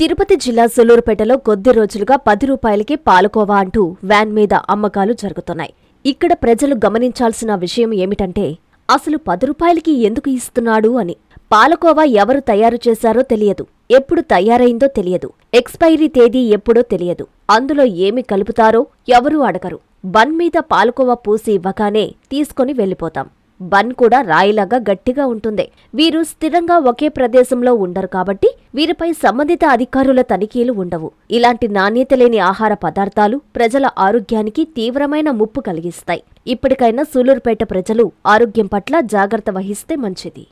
తిరుపతి జిల్లా సూలూరుపేటలో కొద్ది రోజులుగా 10 రూపాయలకి పాలకోవా అంటూ వ్యాన్ మీద అమ్మకాలు జరుగుతున్నాయి. ఇక్కడ ప్రజలు గమనించాల్సిన విషయం ఏమిటంటే అసలు 10 రూపాయలకి ఎందుకు ఇస్తున్నాడు అని. పాలకోవా ఎవరు తయారు చేశారో తెలియదు, ఎప్పుడు తయారైందో తెలియదు, ఎక్స్పైరీ తేదీ ఎప్పుడో తెలియదు, అందులో ఏమి కలుపుతారో ఎవరూ అడగరు. బన్ మీద పాలకోవా పూసి ఇవ్వగానే తీసుకొని వెళ్లిపోతాం. బన్ కూడా రాయిలాగా గట్టిగా ఉంటుంది. వీరు స్థిరంగా ఒకే ప్రదేశంలో ఉండరు కాబట్టి వీరిపై సంబంధిత అధికారుల తనిఖీలు ఉండవు. ఇలాంటి నాణ్యత లేని ఆహార పదార్థాలు ప్రజల ఆరోగ్యానికి తీవ్రమైన ముప్పు కలిగిస్తాయి. ఇప్పటికైనా సూలూరుపేట ప్రజలు ఆరోగ్యం పట్ల జాగ్రత్త వహిస్తే మంచిది.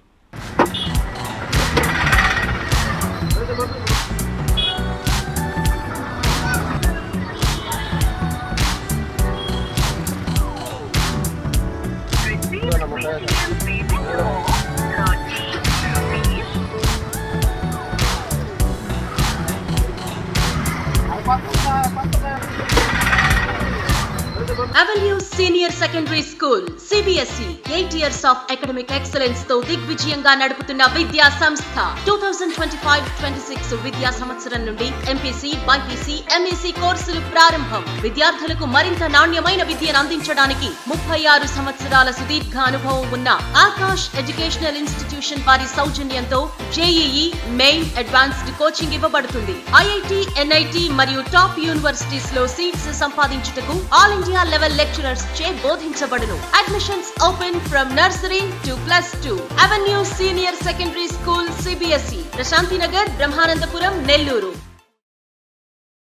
Avenue Senior Secondary School CBSE 8 years of academic excellence తో దిగ్విజయంగా నడుపుతున్న విద్యా సంస్థ 2025-26 విద్యా సంవత్సరం నుండి MPC, BPC, MEC కోర్సులు ప్రారంభం. విద్యార్థులకు మరింత నాణ్యమైన విద్యను అందించడానికి 36 సంవత్సరాల సుదీర్ఘ అనుభవం ఉన్న ఆకాష్ ఎడ్యుకేషనల్ ఇన్స్టిట్యూషన్ వారి సౌజన్యంతో JEE, మెయిన్, అడ్వాన్స్డ్ కోచింగ్ ఇవ్వబడుతుంది. IIT, NIT మరియు టాప్ యూనివర్సిటీస్ లో సీట్స్ సంపాదించుటకు ఆల్ ఇండియా లెవెల్ లెక్చరర్స్ చే బోధించబడును. Admissions open from nursery to +2. Avenue senior secondary school CBSE, Prashanthi Nagar, Brahmanandapuram, Nellore.